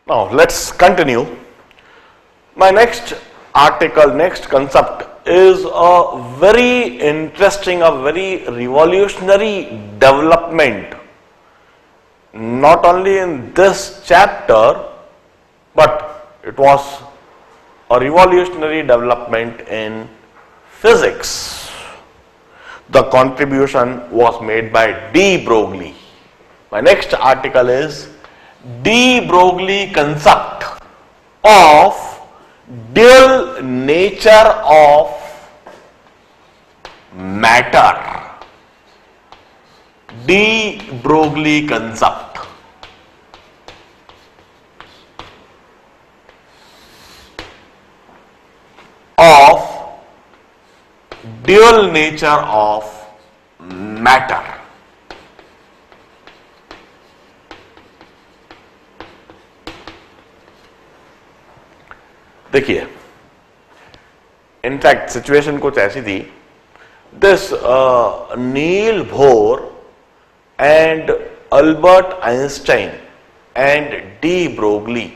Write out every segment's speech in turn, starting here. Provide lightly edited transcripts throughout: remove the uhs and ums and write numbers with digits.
Now let's continue. My next article, next concept is a very interesting, a very revolutionary development, not only in this chapter, but it was a revolutionary development in physics. The contribution was made by de Broglie. My next article is de Broglie concept of dual nature of matter. De Broglie concept. Of dual nature of matter. देखिए, in fact situation कुछ ऐसी थी. This Niels Bohr and Albert Einstein and de Broglie,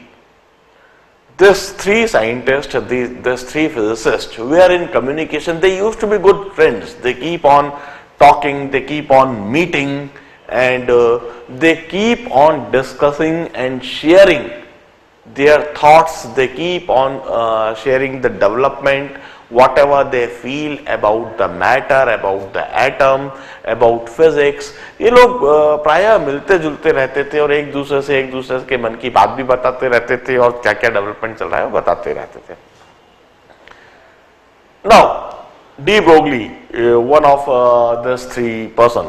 these three scientists, these three physicists were in communication. They used to be good friends. They keep on talking, they keep on meeting, and they keep on discussing and sharing their thoughts. They keep on sharing the development, whatever they feel about the matter, about the atom, about physics. ये लोग प्रायः मिलते जुलते रहते थे और एक दूसरे के मन की बात भी बताते रहते थे और क्या क्या डेवलपमेंट चल रहा है वो बताते रहते थे. Now, de Broglie, one of these three person,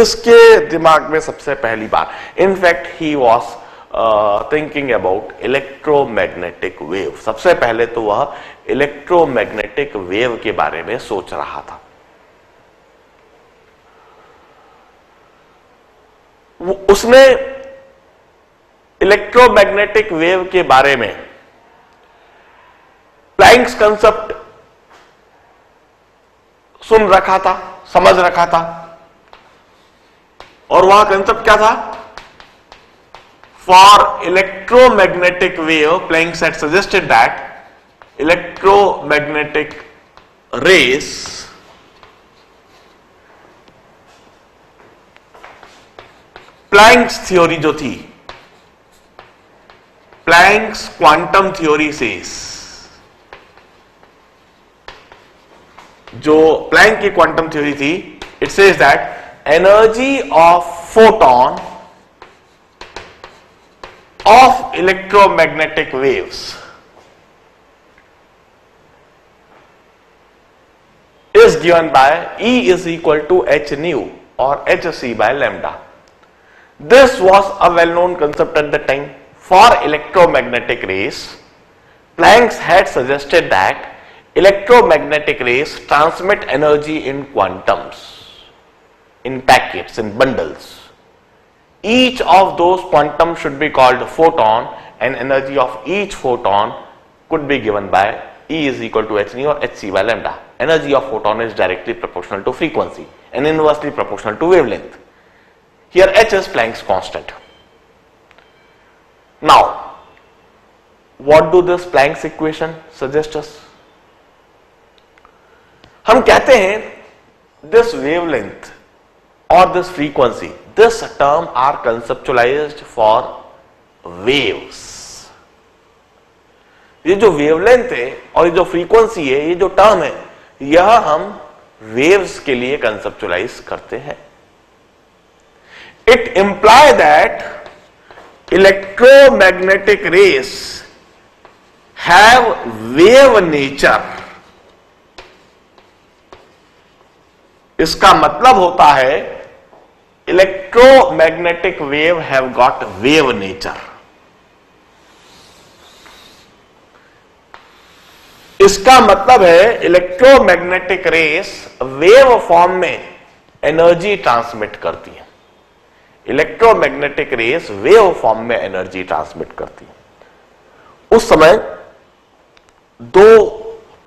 इसके दिमाग में सबसे पहली बार, in fact he was thinking about electromagnetic wave. सबसे पहले तो वह इलेक्ट्रोमैग्नेटिक वेव के बारे में सोच रहा था. उसने इलेक्ट्रोमैग्नेटिक वेव के बारे में प्लैंक्स कंसेप्ट सुन रखा था, समझ रखा था, और वह कंसेप्ट क्या था? For electromagnetic wave, Planck had suggested that electromagnetic rays Planck's theory जो थी, Planck's quantum theory says, जो प्लैंक की क्वांटम थ्योरी थी, it says that energy of photon of electromagnetic waves is given by E is equal to h nu or hc by lambda. This was a well-known concept at the time. For electromagnetic rays, Planck had suggested that electromagnetic rays transmit energy in quantums, in packets, in bundles. Each of those quantums should be called photon, and energy of each photon could be given by E is equal to h nu or hc by lambda. Energy of photon is directly proportional to frequency and inversely proportional to wavelength. Here h is Planck's constant. Now, what do this Planck's equation suggest us? हम कहते हैं this wavelength or this frequency, this term are conceptualized for waves. ये जो wavelength है और ये जो frequency है, ये जो टर्म है, यह हम वेव्स के लिए कंसेप्चुलाइज करते हैं. It imply that electromagnetic rays have wave nature. इसका मतलब होता है electromagnetic wave have got wave nature. इसका मतलब है इलेक्ट्रोमैग्नेटिक रेस वेव फॉर्म में एनर्जी ट्रांसमिट करती है. इलेक्ट्रोमैग्नेटिक रेस वेव फॉर्म में एनर्जी ट्रांसमिट करती है. उस समय दो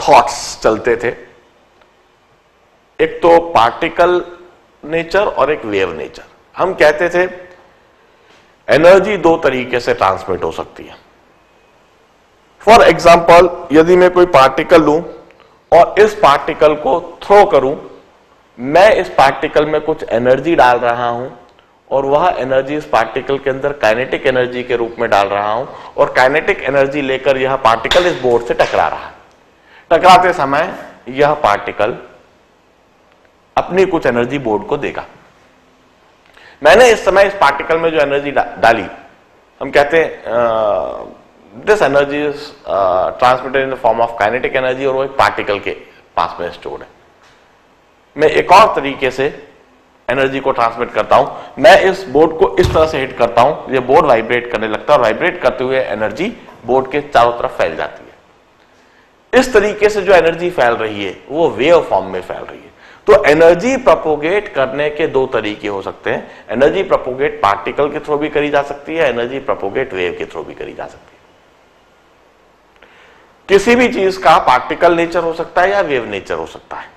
थॉट्स चलते थे, एक तो पार्टिकल नेचर और एक वेव नेचर. हम कहते थे एनर्जी दो तरीके से ट्रांसमिट हो सकती है। फॉर एग्जाम्पल, यदि मैं कोई पार्टिकल लूं और इस पार्टिकल को थ्रो करूं, मैं इस पार्टिकल में कुछ एनर्जी डाल रहा हूं और वह एनर्जी इस पार्टिकल के अंदर काइनेटिक एनर्जी के रूप में डाल रहा हूं और काइनेटिक एनर्जी लेकर यह पार्टिकल इस बोर्ड से टकरा रहा है। टकराते समय यह पार्टिकल अपनी कुछ एनर्जी बोर्ड को देगा। मैंने इस समय इस पार्टिकल में जो एनर्जी डाली, हम कहते हैं this energy is transmitted in the form of kinetic energy, और वो एक पार्टिकल के पास में स्टोर्ड है। मैं एक और तरीके से एनर्जी को ट्रांसमिट करता हूं। मैं इस बोर्ड को इस तरह से हिट करता हूं, ये बोर्ड वाइब्रेट करने लगता है और वाइब्रेट करते हुए एनर्जी बोर्ड के चारों तरफ फैल जाती है। इस तरीके से जो एनर्जी फैल रही है वो वेव फॉर्म में फैल रही है। तो एनर्जी प्रोपोगेट करने के दो तरीके हो सकते हैं। एनर्जी प्रोपोगेट पार्टिकल के थ्रू भी करी जा सकती है, एनर्जी प्रोपोगेट वेव के थ्रू भी करी जा सकती है। किसी भी चीज का पार्टिकल नेचर हो सकता है या वेव नेचर हो सकता है।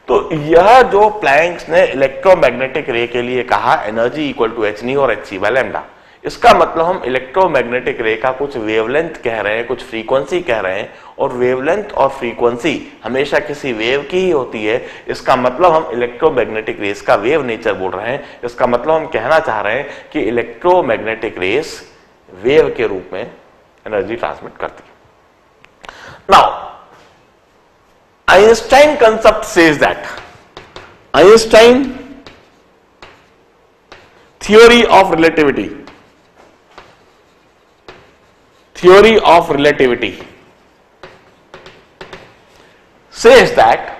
तो यह जो प्लैंक्स ने इलेक्ट्रोमैग्नेटिक रे के लिए कहा energy equal to H nu और hc बाय लैम्डा, इसका मतलब हम इलेक्ट्रोमैग्नेटिक रे का कुछ वेवलेंथ कह रहे हैं, कुछ फ्रीक्वेंसी कह रहे हैं, और वेवलेंथ और फ्रीक्वेंसी हमेशा किसी वेव की ही होती है। इसका मतलब हम इलेक्ट्रोमैग्नेटिक रेस का वेव नेचर बोल रहे हैं। इसका मतलब हम कहना चाह रहे हैं कि इलेक्ट्रोमैग्नेटिक रेस वेव के रूप में एनर्जी ट्रांसमिट करती है। Now Einstein concept says that Einstein theory of relativity says that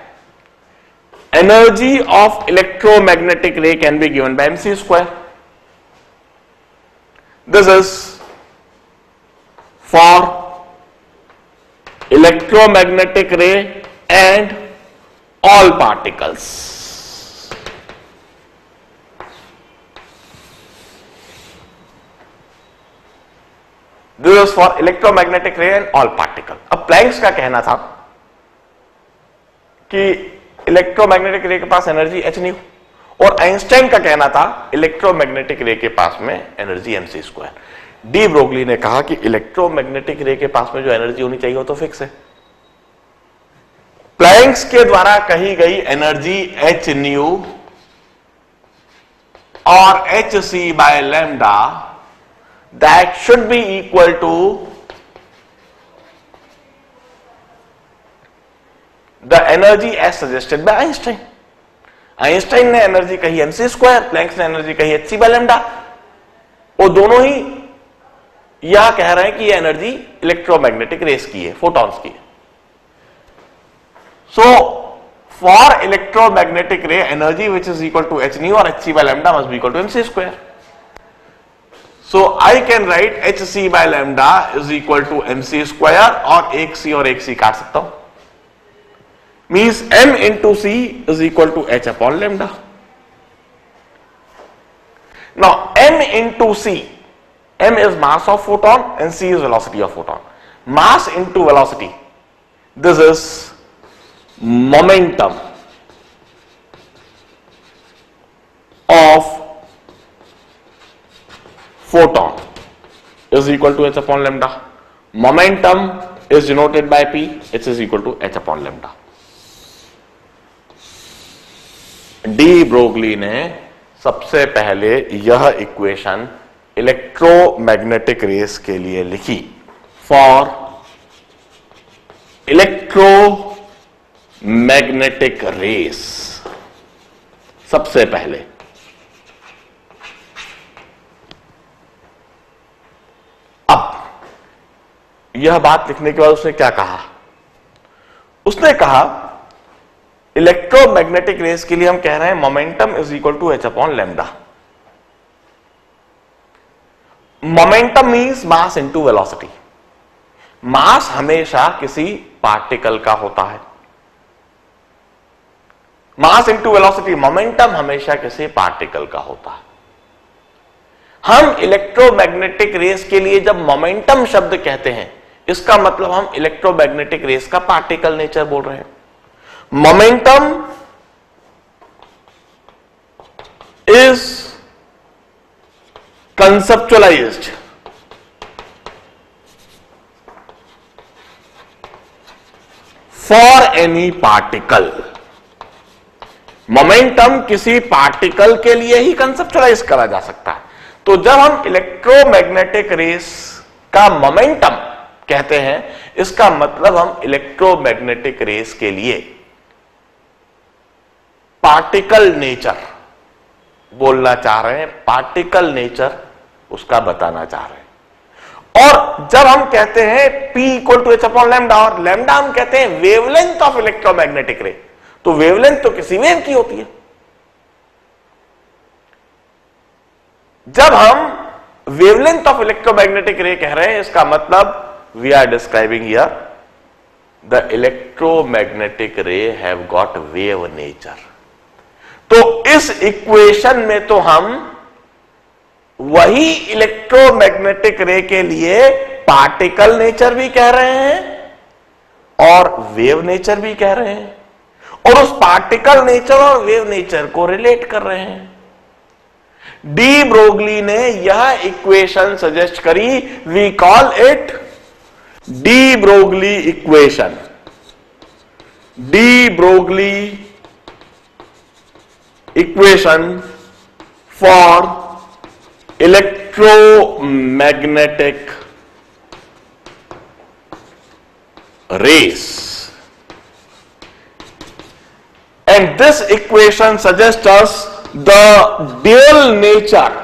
energy of electromagnetic ray can be given by mc square. This is for electromagnetic ray and all particles. This is for electromagnetic ray and all particle. अब planks का कहना था कि electromagnetic रे के पास energy H nu, और Einstein का कहना था इलेक्ट्रोमैग्नेटिक रे के पास में energy MC square. D Broglie ने कहा कि इलेक्ट्रोमैग्नेटिक रे के पास में जो एनर्जी होनी चाहिए वो तो फिक्स है। प्लैंक्स के द्वारा कही गई एनर्जी एच न्यू और H C by lambda, that should be equal to the energy as suggested by Einstein. Einstein ने एनर्जी कही एमसी स्क्वायर, प्लैंक्स ने एनर्जी कही एच सी बाय लैम्डा। वो दोनों ही यह कह रहे हैं कि यह एनर्जी इलेक्ट्रोमैग्नेटिक रेस की है, फोटॉन्स की है। So, for electromagnetic ray, energy which is equal to h nu or hc by lambda must be equal to mc square. So, I can write hc by lambda is equal to mc square, और एक c और एक c काट सकता हूं, means m into c is equal to h upon lambda. Now, m into c, m is mass of photon and c is velocity of photon. Mass into velocity, this is momentum of photon is equal to h upon lambda. Momentum is denoted by p, h is equal to h upon lambda. D Broglie ने सबसे पहले यह equation electromagnetic rays के लिए लिखी। For electromagnetic race सबसे पहले अब यह बात लिखने के बाद उसने क्या कहा? उसने कहा इलेक्ट्रोमैग्नेटिक रेस के लिए हम कह रहे हैं momentum is equal to H upon lambda. Momentum means mass into velocity. Mass हमेशा किसी पार्टिकल का होता है, मास इनटू वेलोसिटी। मोमेंटम हमेशा किसी पार्टिकल का होता है। हम इलेक्ट्रोमैग्नेटिक रेस के लिए जब मोमेंटम शब्द कहते हैं, इसका मतलब हम इलेक्ट्रोमैग्नेटिक रेस का पार्टिकल नेचर बोल रहे हैं। Momentum is conceptualized for any particle. Momentum किसी पार्टिकल के लिए ही कंसेप्चुलाइज करा जा सकता है. तो जब हम इलेक्ट्रोमैग्नेटिक रेस का मोमेंटम कहते हैं, इसका मतलब हम इलेक्ट्रोमैग्नेटिक रेस के लिए पार्टिकल नेचर बोलना चाह रहे हैं, पार्टिकल नेचर उसका बताना चाह रहे हैं. और जब हम कहते हैं P equal to H upon lambda, और लैम्डा हम कहते हैं वेवलेंथ ऑफ इलेक्ट्रोमैग्नेटिक रे, तो वेवलेंथ तो किसी वेव की होती है. जब हम वेवलेंथ ऑफ इलेक्ट्रोमैग्नेटिक रे कह रहे हैं, इसका मतलब we are describing here the electromagnetic ray have got wave nature. तो इस इक्वेशन में तो हम वही इलेक्ट्रोमैग्नेटिक रे के लिए पार्टिकल नेचर भी कह रहे हैं और वेव नेचर भी कह रहे हैं, और उस पार्टिकल नेचर और वेव नेचर को रिलेट कर रहे हैं. डी ब्रोगली ने यह इक्वेशन सजेस्ट करी, we call it de Broglie equation. De Broglie equation for electromagnetic rays, and this equation suggests us the dual nature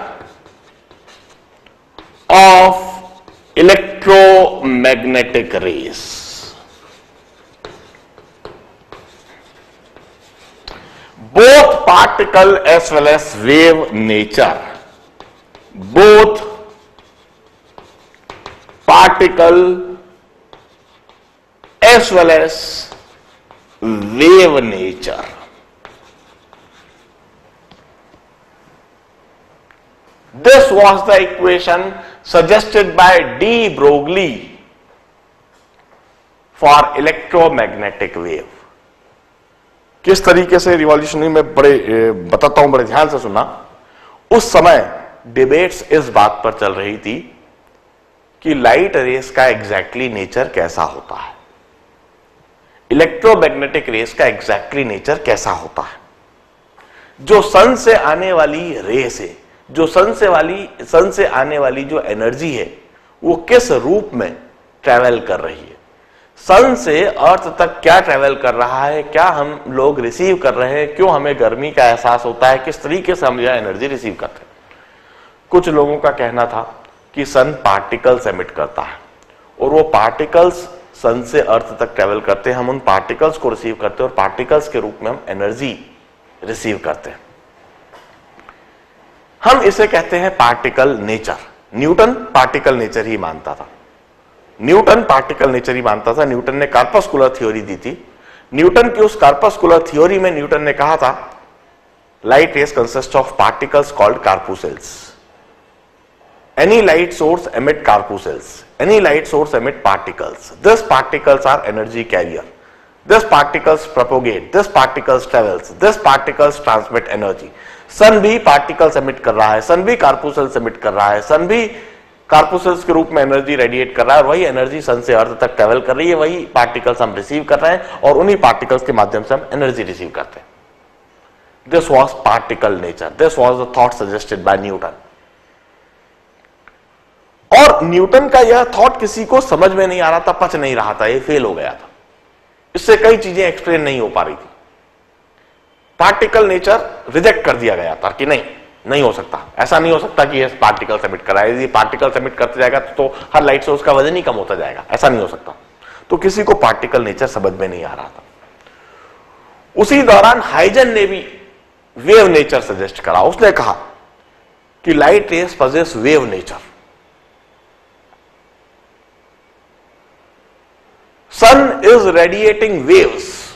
of electromagnetic rays. Both particle as well as wave nature, both particle as well as wave nature this was the equation suggested by D. Broglie for electromagnetic wave. किस तरीके से revolutionary में बड़े बताता हूं, बड़े ध्यान से सुनना. उस समय डिबेट्स इस बात पर चल रही थी कि लाइट रेस का एग्जैक्टली नेचर कैसा होता है, इलेक्ट्रोमैग्नेटिक रेस का एग्जैक्टली नेचर कैसा होता है. जो सन से आने वाली रेस है, जो सन से आने वाली जो एनर्जी है, वो किस रूप में ट्रेवल कर रही है, सन से अर्थ तक क्या ट्रेवल कर रहा है, क्या हम लोग रिसीव कर रहे हैं, क्यों हमें गर्मी का एहसास होता है, किस तरीके से हम यह एनर्जी रिसीव करते हैं. कुछ लोगों का कहना था कि सन पार्टिकल्स एमिट करता है और वो पार्टिकल्स सन से अर्थ तक ट्रेवल करते हैं, हम उन पार्टिकल्स को रिसीव करते हैं और पार्टिकल्स के रूप में हम एनर्जी रिसीव करते हैं. हम इसे कहते हैं particle nature. Newton particle nature ही मानता था. न्यूटन ने कार्पस्कुलर थ्योरी दी थी. न्यूटन की उस कार्पस्कुलर थ्योरी में न्यूटन ने कहा था light rays consist of particles called corpuscles. Any light source emit corpuscles. Any light source emit particles. These particles are energy carrier. These particles propagate. These particles travels. These particles transmit energy. सन भी particles emit कर रहा है, सन भी corpuscles emit कर रहा है, सन भी corpuscles के रूप में एनर्जी रेडिएट कर रहा है और वही एनर्जी सन से अर्थ तक ट्रेवल कर रही है, वही पार्टिकल्स हम रिसीव कर रहे हैं और उन्हीं पार्टिकल्स के माध्यम से हम एनर्जी रिसीव करते हैं. This was particle nature. This was the thought suggested by Newton. और न्यूटन का यह थॉट किसी को समझ में नहीं आ रहा था, पच नहीं रहा था, ये फेल हो गया था. इससे कई चीजें एक्सप्लेन नहीं हो पा रही थी. पार्टिकल नेचर रिजेक्ट कर दिया गया था कि नहीं हो सकता, ऐसा नहीं हो सकता कि ये पार्टिकल एमिट कर रहा है. यदि पार्टिकल एमिट करते जाएगा तो हर लाइट से उसका वजन ही कम होता जाएगा, ऐसा नहीं हो सकता. तो किसी को पार्टिकल नेचर समझ में नहीं आ रहा था. उसी दौरान हाइजन ने भी वेव नेचर सजेस्ट करा. उसने कहा कि light rays possess wave nature. Sun is radiating waves.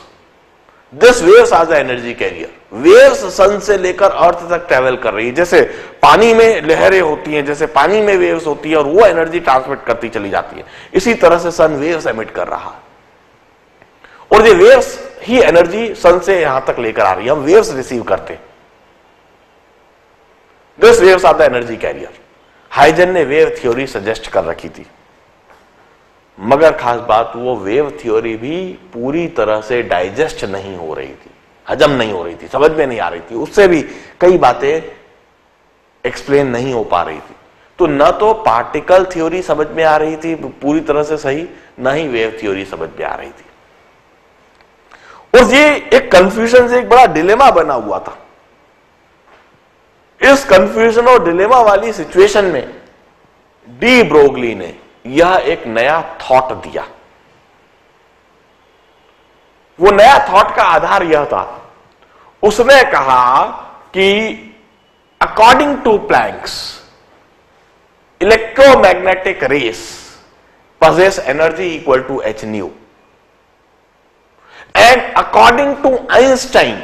This waves are the energy carrier. Waves सन से लेकर अर्थ तक ट्रेवल कर रही है. जैसे पानी में लहरें होती हैं, जैसे पानी में वेव्स होती है और वो एनर्जी ट्रांसमिट करती चली जाती है, इसी तरह से सन वेव्स एमिट कर रहा है और ये वेव्स ही एनर्जी सन से यहां तक लेकर आ रही है. हम वेव्स रिसीव करते हैं. This waves are the energy carrier. Huygens ने वेव थ्योरी सजेस्ट कर रखी थी, मगर खास बात वो वेव थ्योरी भी पूरी तरह से डाइजेस्ट नहीं हो रही थी, हजम नहीं हो रही थी, समझ में नहीं आ रही थी, उससे भी कई बातें एक्सप्लेन नहीं हो पा रही थी। तो न तो पार्टिकल थ्योरी समझ में आ रही थी पूरी तरह से सही, न ही वेव थ्योरी समझ में आ रही थी। और ये एक कंफ्यूजन से एक बड़ा डिलेमा बना हुआ था। इस कंफ्यूजन और डिलेमा वाली सिचुएशन में डी ब्रोगली ने यह एक नया थॉट दिया। वो नया थॉट का आधार यह था, उसने कहा कि according to Planck's electromagnetic rays possess energy equal to h nu, and according to Einstein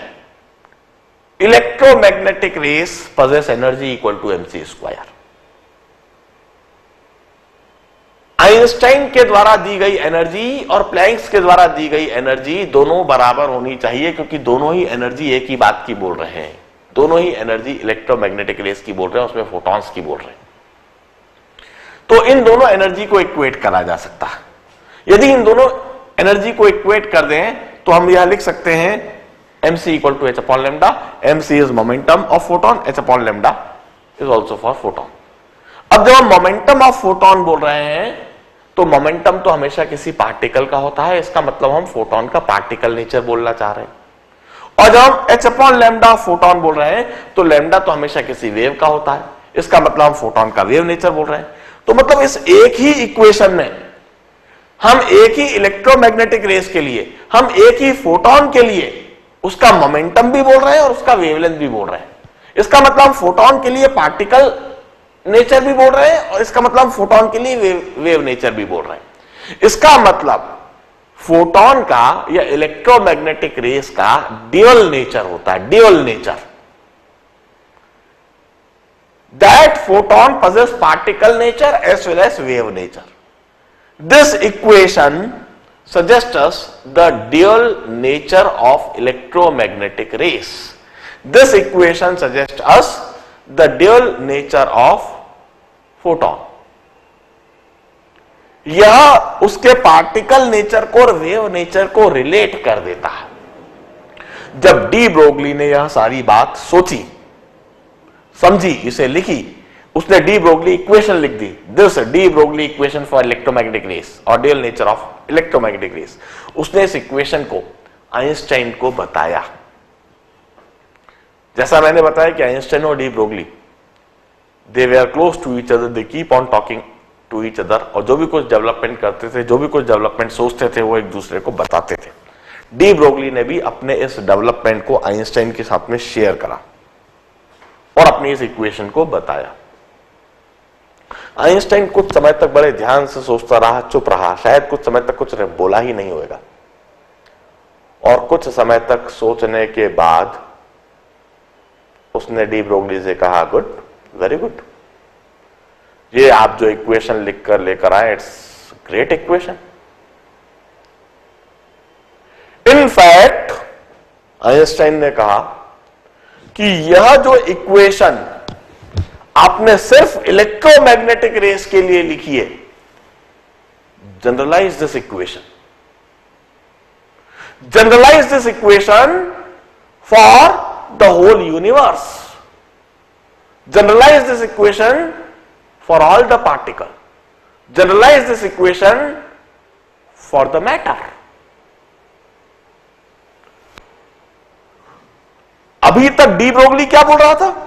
electromagnetic rays possess energy equal to mc square। Einstein के द्वारा दी गई एनर्जी और प्लैंक्स के द्वारा दी गई एनर्जी दोनों बराबर होनी चाहिए, क्योंकि दोनों ही एनर्जी एक ही बात की बोल रहे हैं, दोनों ही एनर्जी इलेक्ट्रोमैग्नेटिक रेस की बोल रहे हैं, उसमें फोटॉन्स की बोल रहे हैं। तो इन दोनों एनर्जी को इक्वेट करा जा सकता है। यदि इन दोनों एनर्जी को इक्वेट कर दें तो हम यह लिख सकते हैं mc equal to h upon lambda. mc is momentum of photon, h upon lambda is also for photon. अब जब हम मोमेंटम ऑफ फोटोन बोल रहे हैं तो मोमेंटम तो हमेशा किसी पार्टिकल का होता है, इसका मतलब हम फोटोन का पार्टिकल नेचर बोलना चाह रहे हैं। और जब हम h अपॉन लैम्डा फोटोन बोल रहे हैं तो लैम्डा तो हमेशा किसी वेव का होता है, इसका मतलब हम फोटोन का वेव नेचर बोल रहे हैं। तो मतलब इस एक ही इक्वेशन में हम एक ही इलेक्ट्रोमैग्नेटिक रेस के लिए, हम एक ही फोटोन के लिए उसका मोमेंटम भी बोल रहे हैं और उसका वेवलेंथ भी बोल रहे हैं। इसका मतलब हम फोटोन के लिए पार्टिकल नेचर भी बोल रहे हैं और इसका मतलब हम फोटोन के लिए वेव नेचर भी बोल रहे हैं। इसका मतलब फोटोन का या इलेक्ट्रोमैग्नेटिक रेस का ड्यूअल नेचर होता है, dual nature. That photon possess particle nature as well as wave nature. This equation suggests us the dual nature of electromagnetic rays. This equation suggests us the dual nature of photon. यह उसके particle nature को और wave nature को relate कर देता है। जब D Broglie ने यह सारी बात सोची, समझी, इसे लिखी, उसने डी ब्रोगली इक्वेशन लिख दी। This de Broglie equation for electromagnetic rays और dual nature of electromagnetic rays. उसने इस इक्वेशन को आइंस्टाइन को बताया। जैसा मैंने बताया कि आइंस्टाइन और de Broglie they were close to each other, they keep on talking to each other, और जो भी कुछ डेवलपमेंट करते थे, जो भी कुछ डेवलपमेंट सोचते थे, वो एक दूसरे को बताते थे। डी ब्रोगली ने भी अपने इस डेवलपमेंट को आइंस्टाइन के साथ में शेयर करा और अपनी इस इक्वेशन को बताया। आइंस्टाइन कुछ समय तक बड़े ध्यान से सोचता रहा, चुप रहा, शायद कुछ समय तक कुछ बोला ही नहीं होगा। और कुछ समय तक सोचने के बाद उसने डी ब्रोगली से कहा, गुड, वेरी गुड, ये आप जो इक्वेशन लिखकर लेकर आए, it's great equation. In fact Einstein ने कहा कि यह जो इक्वेशन आपने सिर्फ इलेक्ट्रोमैग्नेटिक रेस के लिए लिखी है, generalise this equation, generalise this equation for the whole universe, generalise this equation for all the particle, generalise this equation for the matter. अभी तक डी ब्रोगली क्या बोल रहा था?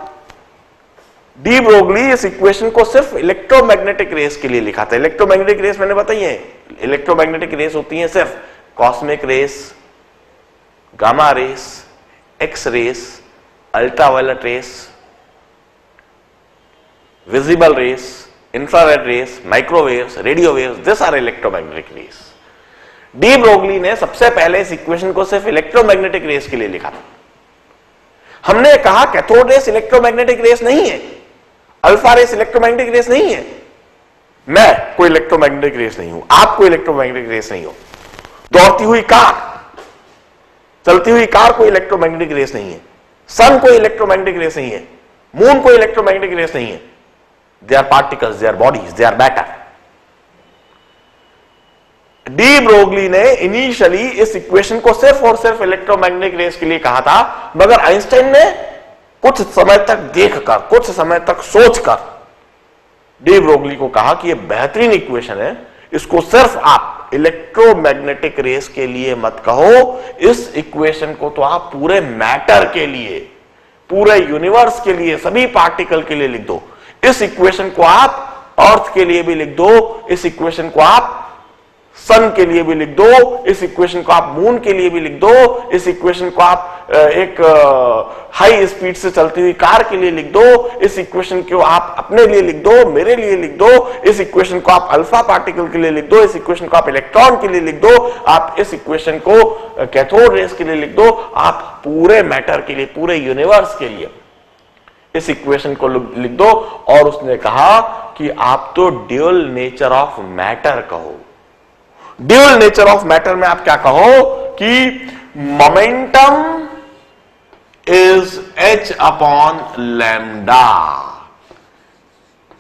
डी ब्रोगली इस इक्वेशन को सिर्फ इलेक्ट्रोमैग्नेटिक रेस के लिए लिखा था। इलेक्ट्रोमैग्नेटिक रेस मैंने बताई है, इलेक्ट्रोमैग्नेटिक रेस होती है सिर्फ cosmic rays, gamma rays, X rays, ultraviolet rays, visible rays, infrared rays, microwaves, radio waves, this are electromagnetic rays. De Broglie ने सबसे पहले इस इक्वेशन को सिर्फ इलेक्ट्रोमैग्नेटिक रेस के लिए लिखा था। हमने कहा कैथोड रेस इलेक्ट्रोमैग्नेटिक रेस नहीं है, अल्फा रेस इलेक्ट्रोमैग्नेटिक रेस नहीं है। मैं कोई इलेक्ट्रोमैग्नेटिक रेस नहीं हूं, आप कोई इलेक्ट्रोमैग्नेटिक रेस नहीं हो। दौड़ती हुई कार, चलती हुई कार कोई इलेक्ट्रोमैग्नेटिक रेस नहीं है। सन कोई इलेक्ट्रोमैग्नेटिक रेस नहीं है, मून कोई इलेक्ट्रोमैग्नेटिक रेस नहीं है। They are particles, they are bodies, they are matter. De Broglie ने इनिशियली इस इक्वेशन को सिर्फ और सिर्फ इलेक्ट्रोमैग्नेटिक रेस के लिए कहा था, मगर आइंस्टाइन ने कुछ समय तक देखकर, कुछ समय तक सोचकर डी ब्रोगली को कहा कि यह बेहतरीन इक्वेशन है, इसको सिर्फ आप इलेक्ट्रोमैग्नेटिक रेस के लिए मत कहो, इस इक्वेशन को तो आप पूरे मैटर के लिए, पूरे यूनिवर्स के लिए, सभी पार्टिकल के लिए लिख दो। इस इक्वेशन को आप अर्थ के लिए भी लिख दो, इस इक्वेशन को आप सन के लिए भी लिख दो, इस इक्वेशन को आप मून के लिए भी लिख दो, इस इक्वेशन को आप एक हाई स्पीड से चलती हुई कार के लिए लिख दो, इस इक्वेशन को आप अपने लिए लिख दो, मेरे लिए लिख दो, इस इक्वेशन को आप अल्फा पार्टिकल के लिए लिख दो, इस इक्वेशन को आप इलेक्ट्रॉन के लिए लिख दो, आप इस इक्वेशन को कैथोड रेस के लिए लिख दो, आप पूरे मैटर के लिए, पूरे यूनिवर्स के लिए इस इक्वेशन को लिख दो। और उसने कहा कि आप तो ड्यूअल नेचर ऑफ मैटर कहो। ड्यूअल नेचर ऑफ मैटर में आप क्या कहो कि momentum is h upon lambda,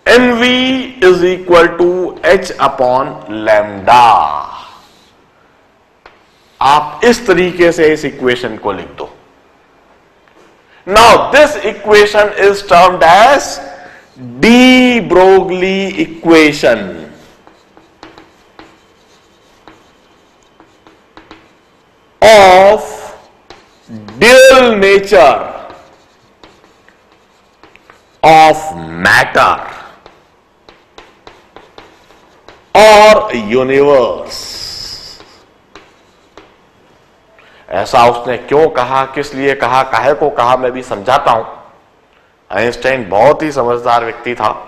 mv is equal to h upon lambda. आप इस तरीके से इस इक्वेशन को लिख दो। Now this equation is termed as de Broglie equation of dual nature of matter or universe। ऐसा उसने क्यों कहा, किस लिए कहा, काहे को कहा, मैं भी समझाता हूं। आइंस्टाइन बहुत ही समझदार व्यक्ति था।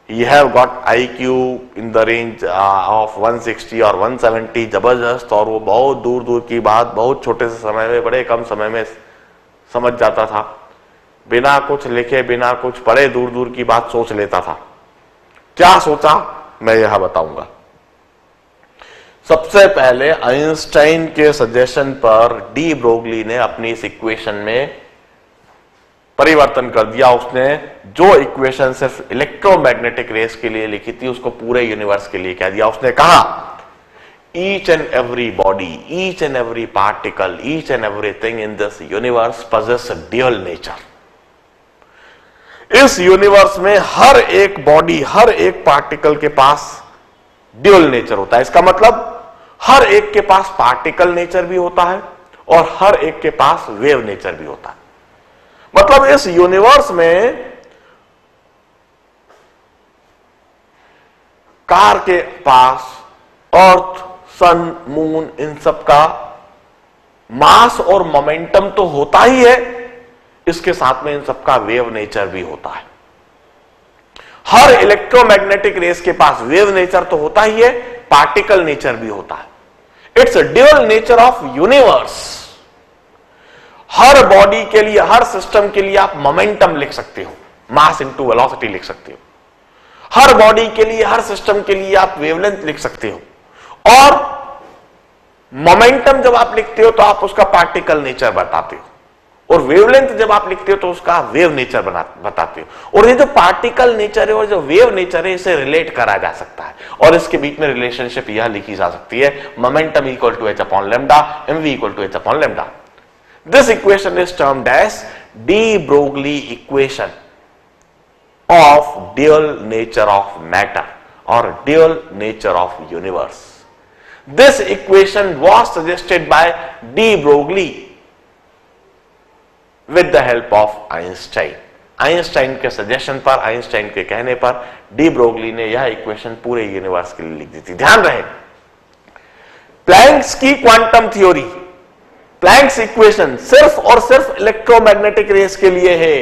He have got IQ in the range of 160 और 170, जबरदस्त। और वो बहुत दूर दूर की बात बहुत छोटे से समय में, बड़े कम समय में समझ जाता था। बिना कुछ लिखे, बिना कुछ पढ़े दूर दूर की बात सोच लेता था। क्या सोचा मैं यह बताऊंगा। सबसे पहले आइंस्टाइन के सजेशन पर डी ब्रोगली ने अपनी इस इक्वेशन में परिवर्तन कर दिया। उसने जो इक्वेशन सिर्फ इलेक्ट्रोमैग्नेटिक रेस के लिए लिखी थी, उसको पूरे यूनिवर्स के लिए कह दिया। उसने कहा each and every body, each and every particle, each and everything in this universe possess dual nature. इस यूनिवर्स में हर एक बॉडी, हर एक पार्टिकल के पास ड्यूअल नेचर होता है। इसका मतलब हर एक के पास पार्टिकल नेचर भी होता है और हर एक के पास वेव नेचर भी होता है। मतलब इस यूनिवर्स में कार के पास अर्थ, सन, मून, इन सब का मास और मोमेंटम तो होता ही है, इसके साथ में इन सब का वेव नेचर भी होता है। हर इलेक्ट्रोमैग्नेटिक रेस के पास वेव नेचर तो होता ही है, पार्टिकल नेचर भी होता है। It's a dual nature of universe. Her body के लिए, हर सिस्टम के लिए आप मोमेंटम लिख सकते हो, मास इनटू वेलोसिटी लिख सकते हो। हर बॉडी के लिए, हर सिस्टम के लिए आप वेवलेंथ लिख सकते हो। और मोमेंटम जब आप लिखते हो तो आप उसका पार्टिकल नेचर बताते हो, और वेवलेंथ जब आप लिखते हो तो उसका वेव नेचर बताते हो। और ये जो पार्टिकल नेचर है और जो वेव नेचर है, इसे रिलेट करा जा सकता है और इसके बीच में रिलेशनशिप यह लिखी जा सकती है, momentum equal to h upon lambda, mv equal to h upon lambda. This equation is termed as de Broglie equation of dual nature of matter or dual nature of universe. This equation was suggested by de Broglie with the help of Einstein. Einstein के suggestion पर, Einstein के कहने पर D Broglie ने यह equation पूरे universe के लिए लिख दी थी। ध्यान रहे, प्लैंक्स की क्वांटम थ्योरी, प्लैंक्स इक्वेशन सिर्फ और सिर्फ इलेक्ट्रोमैग्नेटिक रेस के लिए है,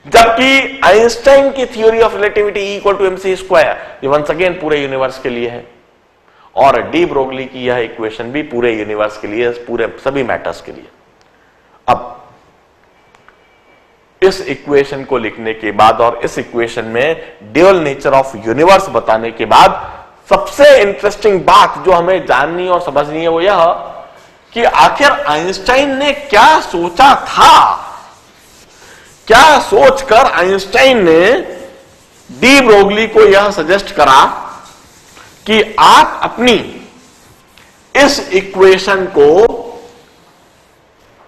जबकि आइंस्टाइन की theory of relativity equal to mc square, ये वंस अगेन पूरे यूनिवर्स के लिए है। और डी ब्रोगली की यह इक्वेशन भी पूरे यूनिवर्स के लिए, पूरे सभी मैटर्स के लिए। अब इस इक्वेशन को लिखने के बाद और इस इक्वेशन में ड्यूअल नेचर ऑफ यूनिवर्स बताने के बाद सबसे इंटरेस्टिंग बात जो हमें जाननी और समझनी है वो यह कि आखिर आइंस्टाइन ने क्या सोचा था, क्या सोचकर आइंस्टाइन ने डी ब्रोगली को यह सजेस्ट करा कि आप अपनी इस इक्वेशन को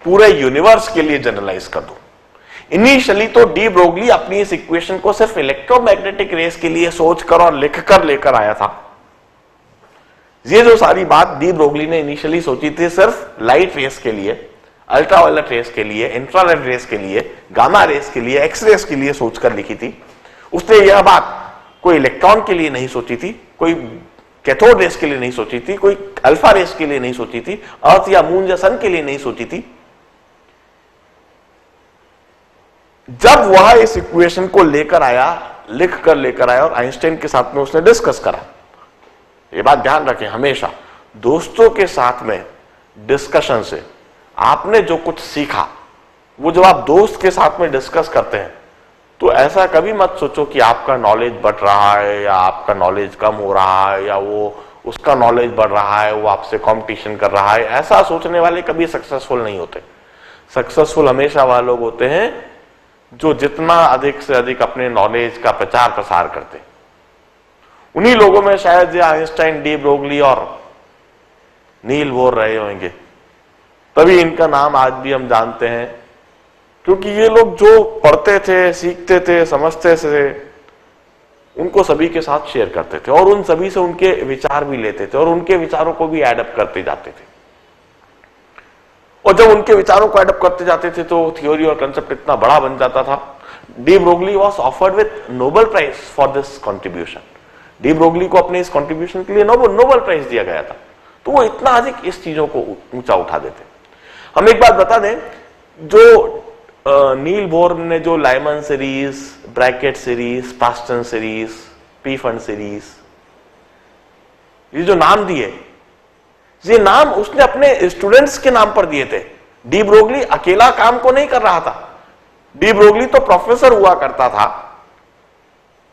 पूरे यूनिवर्स के लिए जनरलाइज कर दो। इनिशियली तो डी ब्रोगली अपनी इस इक्वेशन को सिर्फ इलेक्ट्रोमैग्नेटिक रेस के लिए सोचकर और लिखकर लेकर आया था। ये जो सारी बात डी ब्रोगली ने इनिशियली सोची थी सिर्फ लाइट रेस के लिए, अल्ट्रावायलेट रेस के लिए, इंफ्रारेड रेस के लिए, गामा रेस के लिए, एक्स रेस के लिए सोचकर लिखी थी। उसने यह बात कोई इलेक्ट्रॉन के लिए नहीं सोची थी, कोई कैथोड रेस के लिए नहीं सोची थी, कोई अल्फा रेस के लिए नहीं सोची थी, अर्थ या मून या सन के लिए नहीं सोची थी। जब वह इस इक्वेशन को लेकर आया, लिख कर लेकर आया और आइंस्टाइन के साथ में उसने डिस्कस करा। ये बात ध्यान रखें, हमेशा दोस्तों के साथ में डिस्कशन से आपने जो कुछ सीखा वो जब आप दोस्त के साथ में डिस्कस करते हैं तो ऐसा कभी मत सोचो कि आपका नॉलेज बढ़ रहा है या आपका नॉलेज कम हो रहा है या वो उसका नॉलेज बढ़ रहा है, वो आपसे कंपटीशन कर रहा है। ऐसा सोचने वाले कभी सक्सेसफुल नहीं होते। सक्सेसफुल हमेशा वह लोग होते हैं जो जितना अधिक से अधिक अपने नॉलेज का प्रचार प्रसार करते। उन्हीं लोगों में शायद ये आइंस्टाइन, डी ब्रोगली और नील बोर रहे होंगे, तभी इनका नाम आज भी हम जानते हैं, क्योंकि ये लोग जो पढ़ते थे, सीखते थे, समझते थे, उनको सभी के साथ शेयर करते थे और उन सभी से उनके विचार भी लेते थे और उनके विचारों को भी एडप्ट करते जाते थे। और जब उनके विचारों को एडप्ट करते जाते थे तो थ्योरी और कंसेप्ट इतना बड़ा बन जाता था। De Broglie was offered with Nobel prize for this contribution. De Broglie को अपने इस कॉन्ट्रीब्यूशन के लिए नोबेल प्राइज दिया गया था। तो वो इतना अधिक इस चीजों को ऊंचा उठा देते। हम एक बात बता दें, जो नील बोर ने जो Lyman series, Brackett series, Paschen series, P fund series, ये जो नाम दिए, ये नाम उसने अपने स्टूडेंट्स के नाम पर दिए थे। डी ब्रोगली अकेला काम को नहीं कर रहा था। डी ब्रोगली तो प्रोफेसर हुआ करता था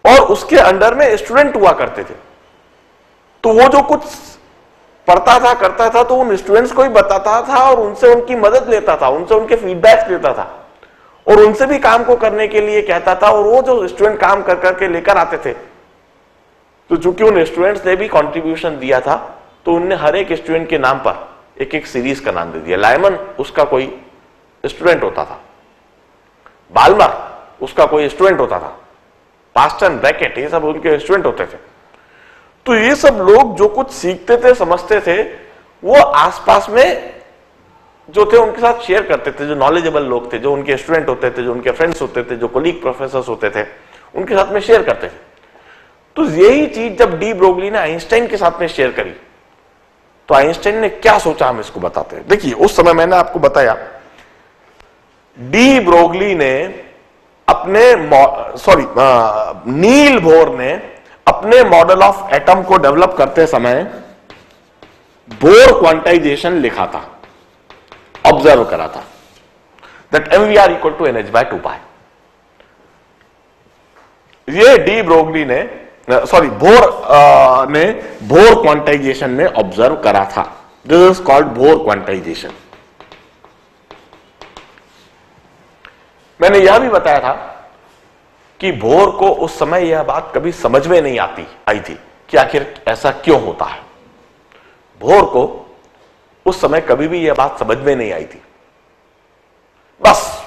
और उसके अंडर में स्टूडेंट हुआ करते थे। तो वो जो कुछ पढ़ता था, करता था, तो उन स्टूडेंट्स को ही बताता था और उनसे उनकी मदद लेता था, उनसे उनके फीडबैक लेता था और उनसे भी काम को करने के लिए कहता था। और वो जो स्टूडेंट काम कर करके लेकर आते थे, तो चूंकि उन स्टूडेंट्स ने भी कंट्रीब्यूशन दिया था, तो उनने हर एक स्टूडेंट के नाम पर एक एक सीरीज का नाम दे दिया। लाइमन उसका कोई स्टूडेंट होता था, बाल्मर उसका कोई स्टूडेंट होता था, पास्टन, ब्रैकेट, ये सब उनके स्टूडेंट होते थे। तो ये सब लोग जो कुछ सीखते थे, समझते थे, वो आसपास में जो थे उनके साथ शेयर करते थे। जो नॉलेजेबल लोग थे, जो उनके स्टूडेंट होते थे, जो उनके फ्रेंड्स होते थे, जो कोलीग प्रोफेसर होते थे, उनके साथ में शेयर करते थे। तो यही चीज जब डी ब्रोगली ने आइंस्टाइन के साथ में शेयर करी, तो आइंस्टाइन ने क्या सोचा, हम इसको बताते हैं। देखिए, उस समय मैंने आपको बताया, डी ब्रोगली ने नील बोर ने अपने मॉडल ऑफ एटम को डेवलप करते समय बोर क्वांटाइजेशन लिखा था, ऑब्जर्व करा था, that MVR equal to NH/2π। ये डी ब्रोगली ने बोर क्वांटाइजेशन ने ऑब्जर्व करा था। This is called Bohr quantisation. मैंने यह भी बताया था कि बोर को उस समय यह बात कभी समझ में नहीं आई थी कि आखिर ऐसा क्यों होता है। बोर को उस समय कभी भी यह बात समझ में नहीं आई थी। बस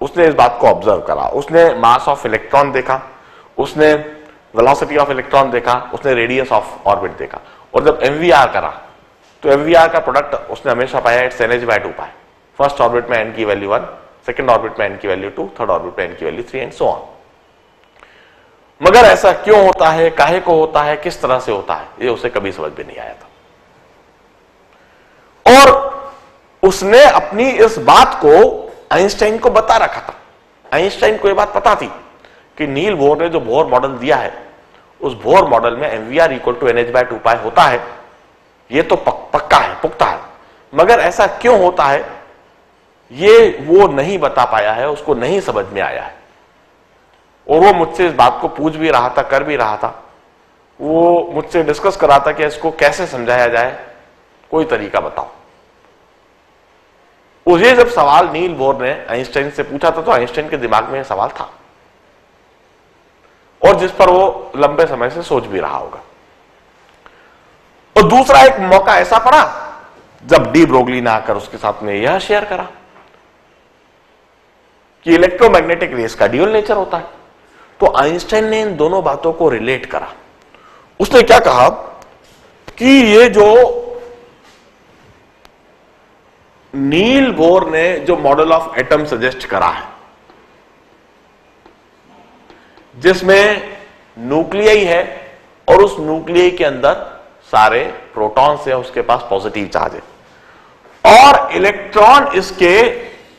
उसने इस बात को ऑब्जर्व करा, उसने मास ऑफ इलेक्ट्रॉन देखा, उसने वेलोसिटी ऑफ इलेक्ट्रॉन देखा, उसने रेडियस ऑफ ऑर्बिट देखा, और जब MVR करा तो MVR का प्रोडक्ट उसने हमेशा पाया इट्स NH/2π। फर्स्ट ऑर्बिट में n की वैल्यू 1, सेकेंड ऑर्बिट में n की वैल्यू 2, थर्ड ऑर्बिट में n की वैल्यू 3 एंड सो ऑन। मगर ऐसा क्यों होता है, काहे को होता है, किस तरह से होता है, ये उसे कभी समझ में नहीं आया था। और उसने अपनी इस बात को आइंस्टाइन को बता रखा था। आइंस्टाइन को यह बात पता थी कि नील बोर ने जो बोर मॉडल दिया है, उस बोर मॉडल में MVR इक्वल टू NH/2π होता है। ये तो पक्का है, पुख्ता है। मगर ऐसा क्यों होता है, ये वो नहीं बता पाया है, उसको नहीं समझ में आया है। और वो मुझसे इस बात को पूछ भी रहा था, कर भी रहा था, वो मुझसे डिस्कस कर रहा था कि इसको कैसे समझाया जाए, कोई तरीका बताओ। मुझे जब सवाल नील बोर ने आइंस्टाइन से पूछा था तो आइंस्टाइन के दिमाग में यह सवाल था और जिस पर वो लंबे समय से सोच भी रहा होगा। और दूसरा एक मौका ऐसा पड़ा जब डी ब्रोगली ने आकर उसके साथ में यह शेयर करा कि इलेक्ट्रोमैग्नेटिक रेस का ड्यूअल नेचर होता है। तो आइंस्टाइन ने इन दोनों बातों को रिलेट करा। उसने क्या कहा कि ये जो नील बोर ने जो मॉडल ऑफ एटम सजेस्ट करा है, जिसमें न्यूक्लियई है और उस न्यूक्लियई के अंदर सारे प्रोटॉन्स है, उसके पास पॉजिटिव चार्ज है और इलेक्ट्रॉन इसके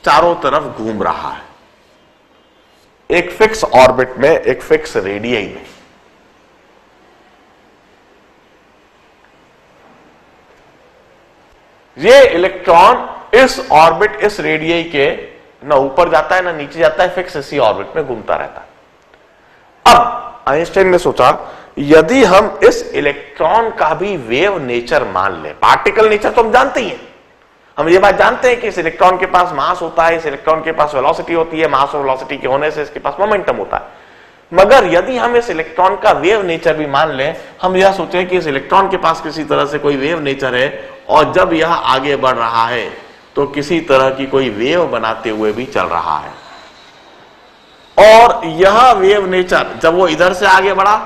चारों तरफ घूम रहा है एक फिक्स ऑर्बिट में, एक फिक्स रेडियई में। ये इलेक्ट्रॉन इस ऑर्बिट, इस रेडियई के ना ऊपर जाता है ना नीचे जाता है, फिक्स इसी ऑर्बिट में घूमता रहता है। अब आइंस्टाइन ने सोचा यदि हम इस इलेक्ट्रॉन का भी वेव नेचर मान लें, पार्टिकल नेचर तो हम जानते ही हैं, हम ये बात जानते हैं कि इस इलेक्ट्रॉन के पास मास होता है, इस इलेक्ट्रॉन के पास वेलोसिटी होती है, मास और वेलोसिटी के होने से इसके पास मोमेंटम होता है। मगर यदि हम इस इलेक्ट्रॉन का वेव नेचर भी मान लें, हम यह सोचें कि इस इलेक्ट्रॉन के पास किसी तरह से कोई वेव नेचर है और जब यह आगे बढ़ रहा है तो किसी तरह की कोई वेव बनाते हुए भी चल रहा है और यह वेव नेचर जब वो इधर से आगे बढ़ा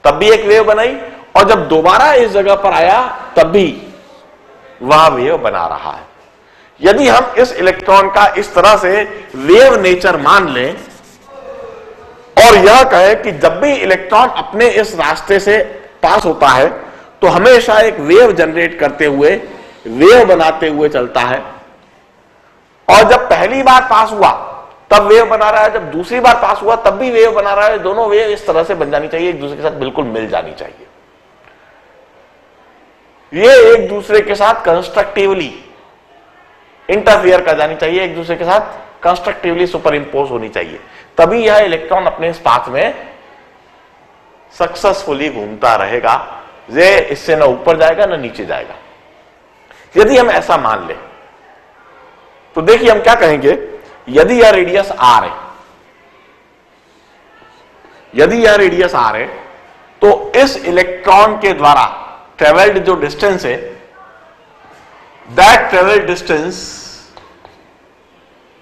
तब भी एक वेव बनाई और जब दोबारा इस जगह पर आया तब भी वह वेव बना रहा है। यदि हम इस इलेक्ट्रॉन का इस तरह से वेव नेचर मान लें और यह कहें कि जब भी इलेक्ट्रॉन अपने इस रास्ते से पास होता है तो हमेशा एक वेव जनरेट करते हुए, वेव बनाते हुए चलता है और जब पहली बार पास हुआ तब वेव बना रहा है, जब दूसरी बार पास हुआ तब भी वेव बना रहा है, दोनों वेव इस तरह से बन जानी चाहिए, एक दूसरे के साथ बिल्कुल मिल जानी चाहिए। ये एक दूसरे के साथ कंस्ट्रक्टिवली इंटरफियर कर जानी चाहिए, एक दूसरे के साथ कंस्ट्रक्टिवली सुपर इंपोज होनी चाहिए, तभी यह इलेक्ट्रॉन अपने इस पाथ में सक्सेसफुली घूमता रहेगा। ये इससे ना ऊपर जाएगा ना नीचे जाएगा। यदि हम ऐसा मान लें तो देखिए हम क्या कहेंगे, यदि यह रेडियस आर है, यदि यह रेडियस आर है तो इस इलेक्ट्रॉन के द्वारा ट्रेवल्ड जो डिस्टेंस है, that travelled distance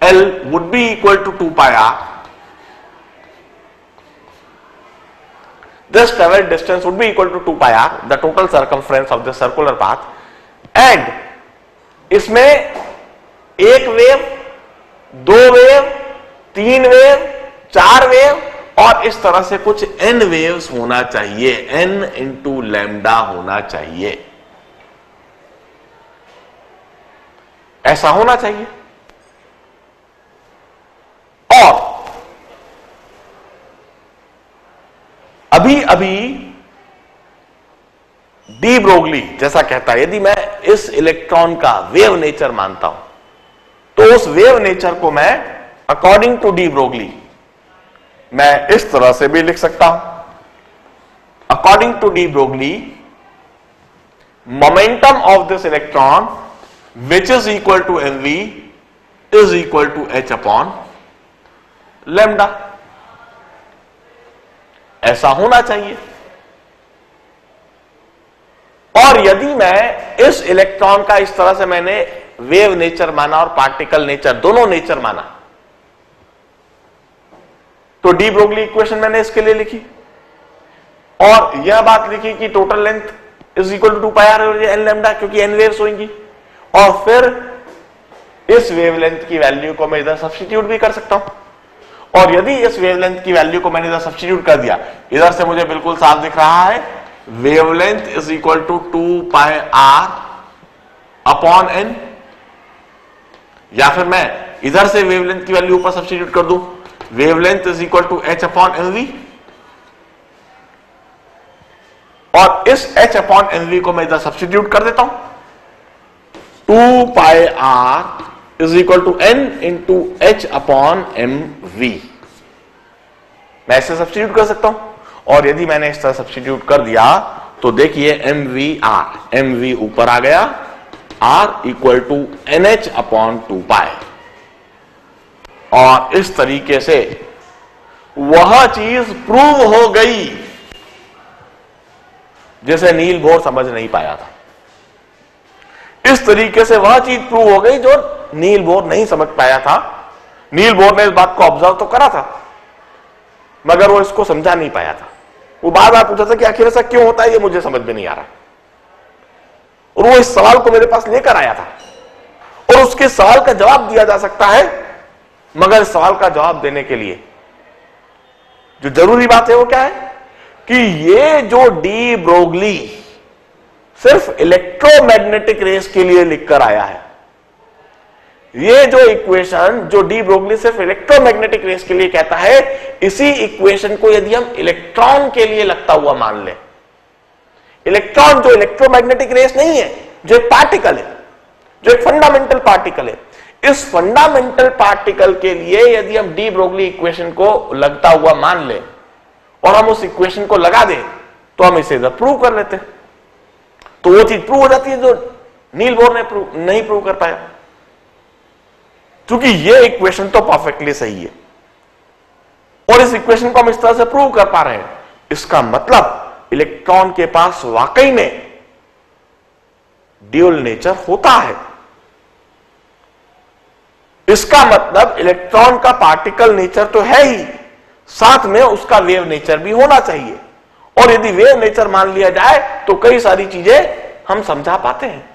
L would be equal to 2 pi r. This traveled distance would be equal to 2 pi r, the total circumference of the circular path, and इसमें एक wave, दो wave, तीन wave, चार wave और इस तरह से कुछ n वेव्स होना चाहिए, n इंटू लैम्डा होना चाहिए, ऐसा होना चाहिए। और अभी अभी डी ब्रोगली जैसा कहता है, यदि मैं इस इलेक्ट्रॉन का वेव नेचर मानता हूं तो उस वेव नेचर को मैं अकॉर्डिंग टू डी ब्रोगली मैं इस तरह से भी लिख सकता हूं। According to de Broglie, momentum of this electron which is equal to mv is equal to h upon lambda, ऐसा होना चाहिए। और यदि मैं इस इलेक्ट्रॉन का इस तरह से मैंने वेव नेचर माना और पार्टिकल नेचर, दोनों नेचर माना, तो डी ब्रोगली इक्वेशन मैंने इसके लिए लिखी और यह बात लिखी कि total length is equal to 2 pi R N lambda, क्योंकि एन वेव्स होंगी। और फिर इस वेवलेंथ की वैल्यू को मैं इधर सब्स्टिट्यूट भी कर सकता हूं और यदि इस वेवलेंथ की वैल्यू को मैंने इधर सब्स्टिट्यूट कर दिया, इधर से मुझे बिल्कुल साफ दिख रहा है wavelength is equal to 2 pi R upon N, या फिर मैं इधर से वेवलेंथ की वैल्यू ऊपर सब्स्टिट्यूट कर दूं, wavelength is equal to h upon mv, और इस h अपॉन mv को मैं इधर सब्स्टिट्यूट कर देता हूं, 2 pi r is equal to n into h upon mv, मैं ऐसे सब्स्टिट्यूट कर सकता हूं। और यदि मैंने इस तरह सब्स्टिट्यूट कर दिया तो देखिए mv ऊपर आ गया R equal to NH upon 2π। और इस तरीके से वह चीज प्रूव हो गई जिसे नील बोर समझ नहीं पाया था। इस तरीके से वह चीज प्रूव हो गई जो नील बोर नहीं समझ पाया था। नील बोर ने इस बात को ऑब्जर्व तो करा था, मगर वो इसको समझा नहीं पाया था। वो बार बार पूछा था कि आखिर ऐसा क्यों होता है, ये मुझे समझ में नहीं आ रहा। और वो इस सवाल को मेरे पास लेकर आया था, और उसके सवाल का जवाब दिया जा सकता है, मगर इस सवाल का जवाब देने के लिए जो जरूरी बात है वो क्या है कि ये जो डी ब्रोगली सिर्फ इलेक्ट्रोमैग्नेटिक रेस के लिए लिखकर आया है, ये जो इक्वेशन जो डी ब्रोगली सिर्फ इलेक्ट्रोमैग्नेटिक रेस के लिए कहता है, इसी इक्वेशन को यदि हम इलेक्ट्रॉन के लिए लगता हुआ मान ले, इलेक्ट्रॉन जो इलेक्ट्रोमैग्नेटिक रेस नहीं है, जो एक पार्टिकल है, जो एक फंडामेंटल पार्टिकल है, इस फंडामेंटल पार्टिकल के लिए यदि हम डी ब्रोगली इक्वेशन को लगता हुआ मान ले और हम उस इक्वेशन को लगा दें, तो हम इसे इधर प्रूव कर लेते हैं। तो वो चीज प्रूव हो जाती है जो नील बोर ने नहीं प्रूव कर पाया, क्योंकि ये इक्वेशन तो परफेक्टली सही है और इस इक्वेशन को हम इस तरह से प्रूव कर पा रहे हैं। इसका मतलब इलेक्ट्रॉन के पास वाकई में ड्यूल नेचर होता है। इसका मतलब इलेक्ट्रॉन का पार्टिकल नेचर तो है ही, साथ में उसका वेव नेचर भी होना चाहिए। और यदि वेव नेचर मान लिया जाए तो कई सारी चीजें हम समझा पाते हैं।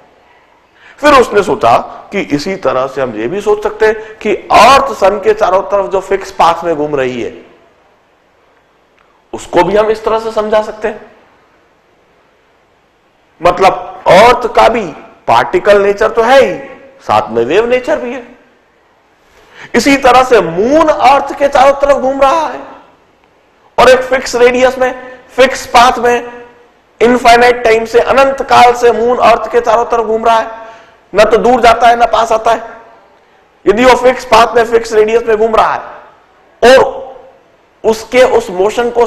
फिर उसने सोचा कि इसी तरह से हम ये भी सोच सकते हैं कि अर्थ सन के चारों तरफ जो फिक्स पाथ में घूम रही है, उसको भी हम इस तरह से समझा सकते हैं। मतलब अर्थ का भी पार्टिकल नेचर तो है ही, साथ में वेव नेचर भी है। इसी तरह से मून अर्थ के चारों तरफ घूम रहा है और एक फिक्स रेडियस में, फिक्स पाथ में, इनफाइनाइट टाइम से, अनंत काल से मून अर्थ के चारों तरफ घूम रहा है, न तो दूर जाता है न पास आता है। यदि वो फिक्स पाथ में, फिक्स रेडियस में घूम रहा है और उसके उस मोशन को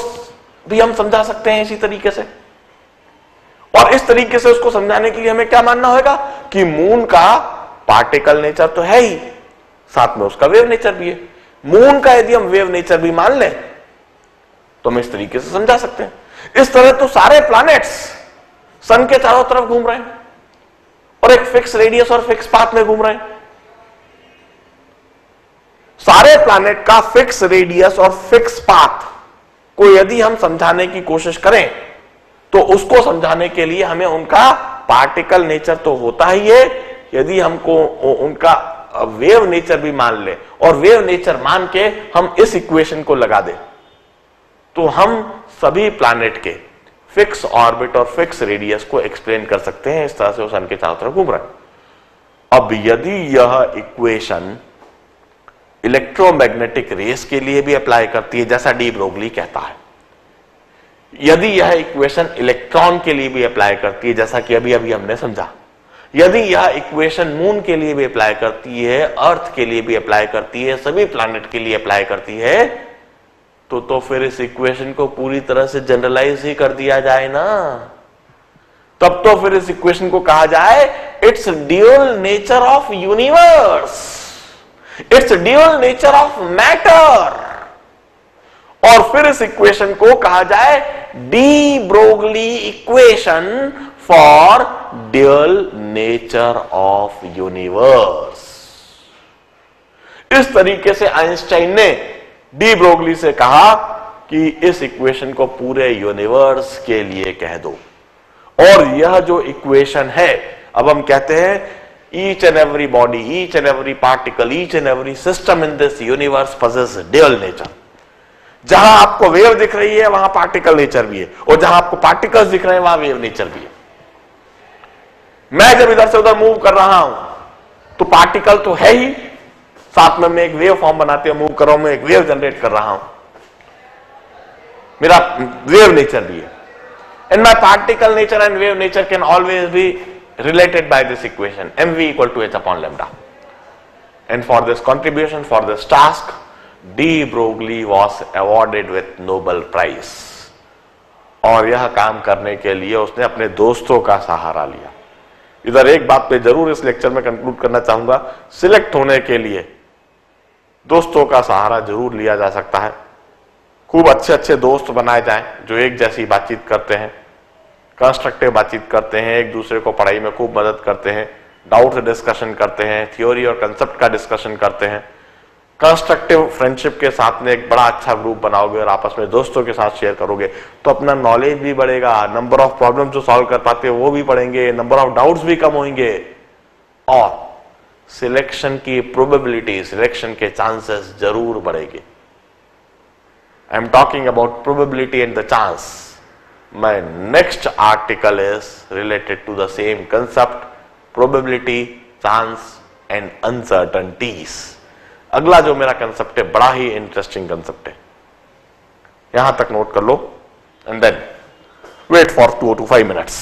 भी हम समझा सकते हैं इसी तरीके से। और इस तरीके से उसको समझाने के लिए हमें क्या मानना होगा कि मून का पार्टिकल नेचर तो है ही, साथ में उसका वेव नेचर भी है। मून का यदि हम वेव नेचर भी मान लें तो हम इस तरीके से समझा सकते हैं। इस तरह तो सारे प्लैनेट्स सन के चारों तरफ घूम रहे हैं और एक फिक्स रेडियस और फिक्स पाथ में घूम रहे हैं। सारे प्लैनेट का फिक्स रेडियस और फिक्स पाथ को यदि हम समझाने की कोशिश करें तो उसको समझाने के लिए हमें उनका पार्टिकल नेचर तो होता ही है। यदि हमको उनका वेव नेचर भी मान ले और वेव नेचर मान के हम इस इक्वेशन को लगा दें तो हम सभी प्लैनेट के फिक्स ऑर्बिट और फिक्स रेडियस को एक्सप्लेन कर सकते हैं। इस तरह से वो सन के चारों तरफ घूम रहा है। अब यदि यह इक्वेशन इलेक्ट्रोमैग्नेटिक रेस के लिए भी अप्लाई करती है जैसा डी ब्रोगली कहता है, यदि यह इक्वेशन इलेक्ट्रॉन के लिए भी अप्लाई करती है जैसा कि अभी अभी हमने समझा, यदि यह इक्वेशन मून के लिए भी अप्लाई करती है, अर्थ के लिए भी अप्लाई करती है, सभी प्लैनेट के लिए अप्लाई करती है, तो फिर इस इक्वेशन को पूरी तरह से जनरलाइज ही कर दिया जाए ना। तब तो फिर इस इक्वेशन को कहा जाए it's dual nature of universe, it's dual nature of matter. और फिर इस इक्वेशन को कहा जाए D Broglie equation for dual nature of universe. इस तरीके से आइंस्टाइन ने डी ब्रोगली से कहा कि इस इक्वेशन को पूरे यूनिवर्स के लिए कह दो। और यह जो इक्वेशन है, अब हम कहते हैं each and every body, each and every particle, each and every system in this universe possess dual nature. जहां आपको वेव दिख रही है वहां पार्टिकल नेचर भी है, और जहां आपको पार्टिकल्स दिख रहे हैं वहां वेव नेचर भी है। मैं जब इधर से उधर मूव कर रहा हूं तो पार्टिकल तो है ही, साथ में मैं एक वेव फॉर्म बनाते हुए मूव कर रहा हूं, मैं एक वेव जनरेट कर रहा हूं, मेरा वेव नेचर भी है। And my particle nature and wave nature can always be related by this equation mv equal to h upon lambda. And for this contribution, for this task, D. Broglie was awarded with Nobel Prize. और यह काम करने के लिए उसने अपने दोस्तों का सहारा लिया। इधर एक बात पे जरूर इस लेक्चर में कंक्लूड करना चाहूंगा, सिलेक्ट होने के लिए दोस्तों का सहारा जरूर लिया जा सकता है। खूब अच्छे अच्छे दोस्त बनाए जाएं जो एक जैसी बातचीत करते हैं, कंस्ट्रक्टिव बातचीत करते हैं, एक दूसरे को पढ़ाई में खूब मदद करते हैं, डाउट डिस्कशन करते हैं, थ्योरी और कंसेप्ट का डिस्कशन करते हैं। कंस्ट्रक्टिव फ्रेंडशिप के साथ में एक बड़ा अच्छा ग्रुप बनाओगे और आपस में दोस्तों के साथ शेयर करोगे तो अपना नॉलेज भी बढ़ेगा, नंबर ऑफ प्रॉब्लम जो सॉल्व कर पाते हो वो भी बढ़ेंगे, नंबर ऑफ डाउट्स भी कम होंगे और सिलेक्शन की प्रोबेबिलिटी, सिलेक्शन के चांसेस जरूर बढ़ेंगे। I am talking about probability and the chance. My next article is related to the same concept, probability, chance and uncertainties. अगला जो मेरा कंसेप्ट है बड़ा ही इंटरेस्टिंग कंसेप्ट है, यहां तक नोट कर लो and then wait for 2 to 5 minutes।